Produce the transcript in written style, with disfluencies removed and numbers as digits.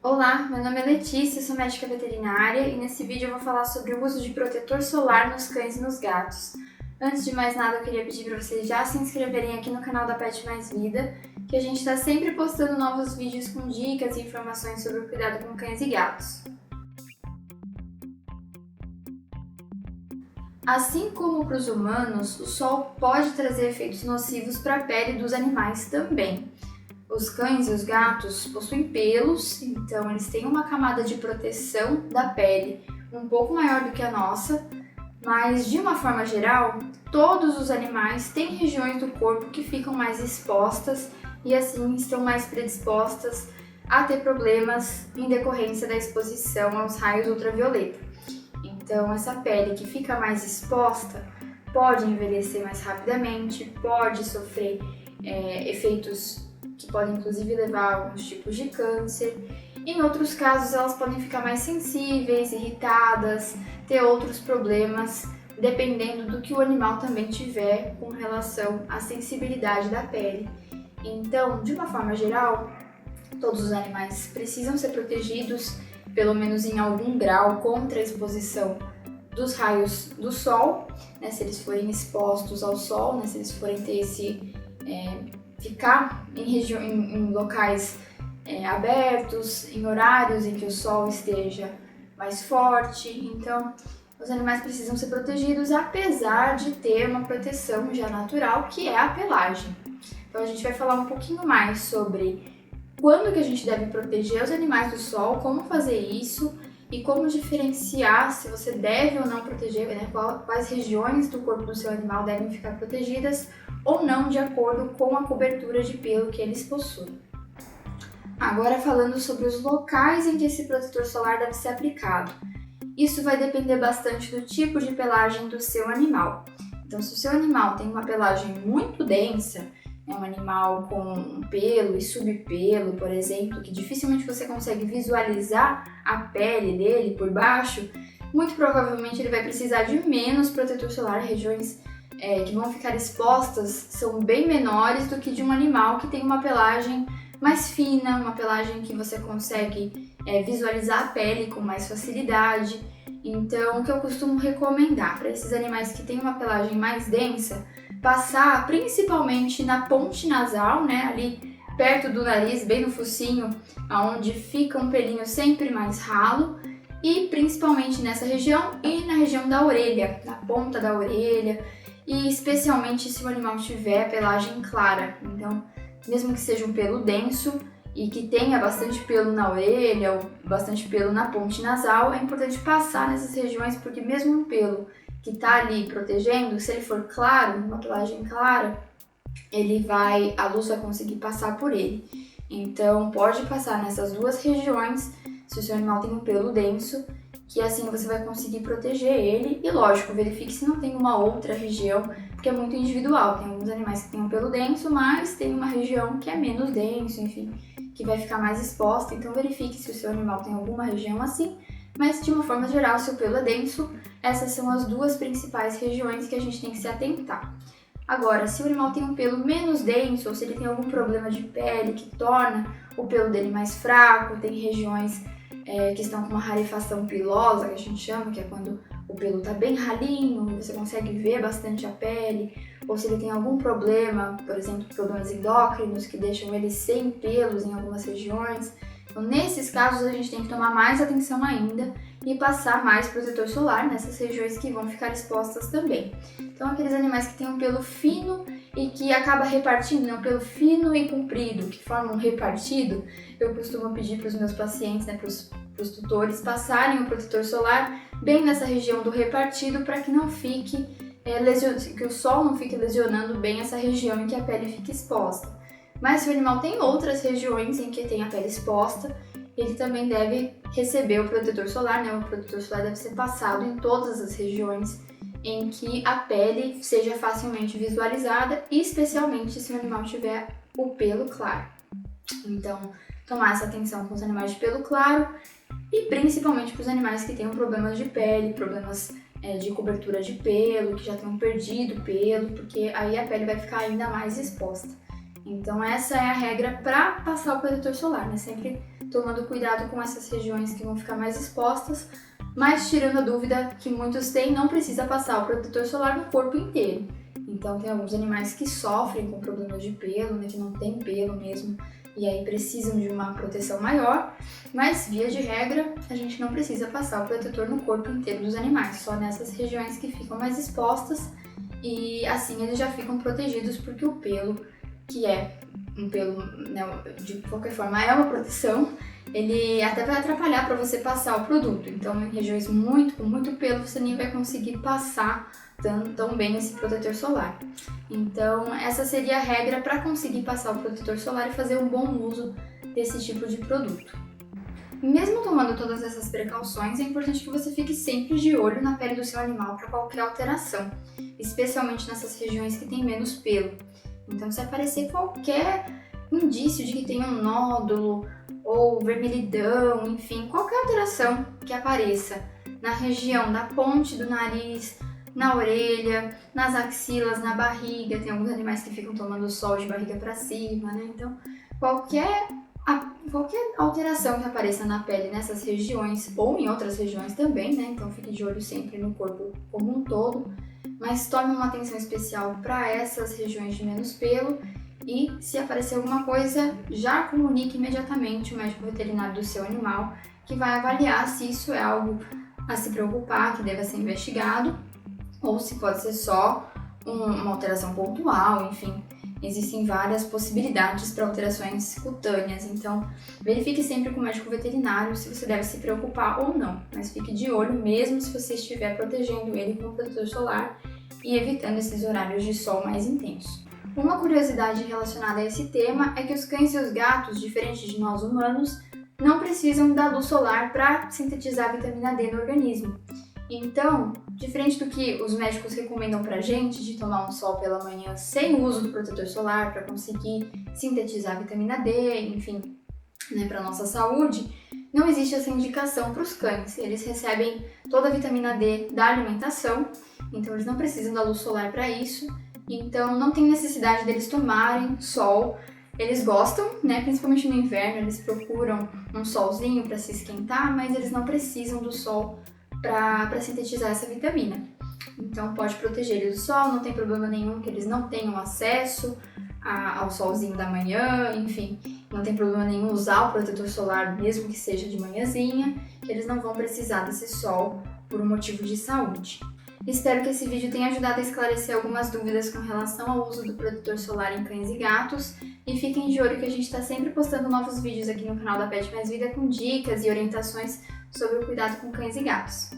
Olá, meu nome é Letícia, sou médica veterinária e nesse vídeo eu vou falar sobre o uso de protetor solar nos cães e nos gatos. Antes de mais nada, eu queria pedir para vocês já se inscreverem aqui no canal da Pet Mais Vida, que a gente está sempre postando novos vídeos com dicas e informações sobre o cuidado com cães e gatos. Assim como para os humanos, o sol pode trazer efeitos nocivos para a pele dos animais também. Os cães e os gatos possuem pelos, então eles têm uma camada de proteção da pele um pouco maior do que a nossa, mas de uma forma geral, todos os animais têm regiões do corpo que ficam mais expostas e assim estão mais predispostas a ter problemas em decorrência da exposição aos raios ultravioleta. Então, essa pele que fica mais exposta pode envelhecer mais rapidamente, pode sofrer efeitos que podem inclusive levar a alguns tipos de câncer. Em outros casos, elas podem ficar mais sensíveis, irritadas, ter outros problemas, dependendo do que o animal também tiver com relação à sensibilidade da pele. Então, de uma forma geral, todos os animais precisam ser protegidos, pelo menos em algum grau, contra a exposição dos raios do sol, né, se eles forem expostos ao sol, né, se eles forem ter ficar em locais abertos, em horários em que o sol esteja mais forte. Então, os animais precisam ser protegidos, apesar de ter uma proteção já natural, que é a pelagem. Então, a gente vai falar um pouquinho mais sobre quando que a gente deve proteger os animais do sol, como fazer isso e como diferenciar se você deve ou não proteger, né, quais regiões do corpo do seu animal devem ficar protegidas ou não, de acordo com a cobertura de pelo que eles possuem. Agora, falando sobre os locais em que esse protetor solar deve ser aplicado. Isso vai depender bastante do tipo de pelagem do seu animal. Então, se o seu animal tem uma pelagem muito densa, é um animal com pelo e subpelo, por exemplo, que dificilmente você consegue visualizar a pele dele por baixo, muito provavelmente ele vai precisar de menos protetor solar. Regiões que vão ficar expostas são bem menores do que de um animal que tem uma pelagem mais fina, uma pelagem que você consegue visualizar a pele com mais facilidade. Então, o que eu costumo recomendar para esses animais que têm uma pelagem mais densa, passar principalmente na ponte nasal, né, ali perto do nariz, bem no focinho, onde fica um pelinho sempre mais ralo, e principalmente nessa região e na região da orelha, na ponta da orelha, e especialmente se o animal tiver pelagem clara. Então, mesmo que seja um pelo denso e que tenha bastante pelo na orelha ou bastante pelo na ponte nasal, é importante passar nessas regiões, porque mesmo um pelo que está ali protegendo, se ele for claro, uma pelagem clara, a luz vai conseguir passar por ele. Então, pode passar nessas duas regiões, se o seu animal tem um pelo denso, que assim você vai conseguir proteger ele. E lógico, verifique se não tem uma outra região, porque é muito individual. Tem alguns animais que têm um pelo denso, mas tem uma região que é menos denso, enfim, que vai ficar mais exposta. Então verifique se o seu animal tem alguma região assim. Mas de uma forma geral, se o pelo é denso, essas são as duas principais regiões que a gente tem que se atentar. Agora, se o animal tem um pelo menos denso, ou se ele tem algum problema de pele que torna o pelo dele mais fraco, tem regiões que estão com uma rarefação pilosa, que a gente chama, que é quando o pelo está bem ralinho, você consegue ver bastante a pele, ou se ele tem algum problema, por exemplo, problemas endócrinos que deixam ele sem pelos em algumas regiões. Então, nesses casos, a gente tem que tomar mais atenção ainda e passar mais protetor solar nessas regiões que vão ficar expostas também. Então, aqueles animais que têm um pelo fino e que acaba repartindo, né, um pelo fino e comprido, que formam um repartido, eu costumo pedir para os meus pacientes, né, para os tutores, passarem o protetor solar bem nessa região do repartido para que não fique que o sol não fique lesionando bem essa região em que a pele fica exposta. Mas se o animal tem outras regiões em que tem a pele exposta, ele também deve receber o protetor solar, né? O protetor solar deve ser passado em todas as regiões em que a pele seja facilmente visualizada, e especialmente se o animal tiver o pelo claro. Então, tomar essa atenção com os animais de pelo claro e principalmente para os animais que tenham problemas de pele, problemas de cobertura de pelo, que já tenham perdido pelo, porque aí a pele vai ficar ainda mais exposta. Então essa é a regra para passar o protetor solar, né? Sempre tomando cuidado com essas regiões que vão ficar mais expostas, mas tirando a dúvida que muitos têm, não precisa passar o protetor solar no corpo inteiro. Então tem alguns animais que sofrem com problemas de pelo, né, que não tem pelo mesmo, e aí precisam de uma proteção maior, mas via de regra a gente não precisa passar o protetor no corpo inteiro dos animais, só nessas regiões que ficam mais expostas, e assim eles já ficam protegidos, porque o pelo, que é um pelo, né, de qualquer forma é uma proteção, ele até vai atrapalhar para você passar o produto. Então, em regiões com muito pelo, você nem vai conseguir passar tão bem esse protetor solar. Então, essa seria a regra para conseguir passar o protetor solar e fazer um bom uso desse tipo de produto. Mesmo tomando todas essas precauções, é importante que você fique sempre de olho na pele do seu animal para qualquer alteração, especialmente nessas regiões que tem menos pelo. Então, se aparecer qualquer indício de que tem um nódulo ou vermelhidão, enfim, qualquer alteração que apareça na região da ponte do nariz, na orelha, nas axilas, na barriga, tem alguns animais que ficam tomando sol de barriga para cima, né? Então, qualquer alteração que apareça na pele nessas regiões ou em outras regiões também, né? Então, fique de olho sempre no corpo como um todo, mas tome uma atenção especial para essas regiões de menos pelo. E se aparecer alguma coisa, já comunique imediatamente o médico veterinário do seu animal, que vai avaliar se isso é algo a se preocupar, que deva ser investigado, ou se pode ser só uma alteração pontual, enfim. Existem várias possibilidades para alterações cutâneas, então verifique sempre com o médico veterinário se você deve se preocupar ou não, mas fique de olho mesmo se você estiver protegendo ele com o protetor solar e evitando esses horários de sol mais intensos. Uma curiosidade relacionada a esse tema é que os cães e os gatos, diferente de nós humanos, não precisam da luz solar para sintetizar a vitamina D no organismo. Então, diferente do que os médicos recomendam pra gente de tomar um sol pela manhã sem o uso do protetor solar para conseguir sintetizar a vitamina D, enfim, né, para nossa saúde, não existe essa indicação para os cães. Eles recebem toda a vitamina D da alimentação, então eles não precisam da luz solar para isso. Então não tem necessidade deles tomarem sol. Eles gostam, né? Principalmente no inverno, eles procuram um solzinho para se esquentar, mas eles não precisam do sol para sintetizar essa vitamina. Então pode proteger eles do sol, não tem problema nenhum que eles não tenham acesso ao solzinho da manhã, enfim, não tem problema nenhum usar o protetor solar, mesmo que seja de manhãzinha, que eles não vão precisar desse sol por um motivo de saúde. Espero que esse vídeo tenha ajudado a esclarecer algumas dúvidas com relação ao uso do protetor solar em cães e gatos. E fiquem de olho que a gente está sempre postando novos vídeos aqui no canal da Pet Mais Vida com dicas e orientações sobre o cuidado com cães e gatos.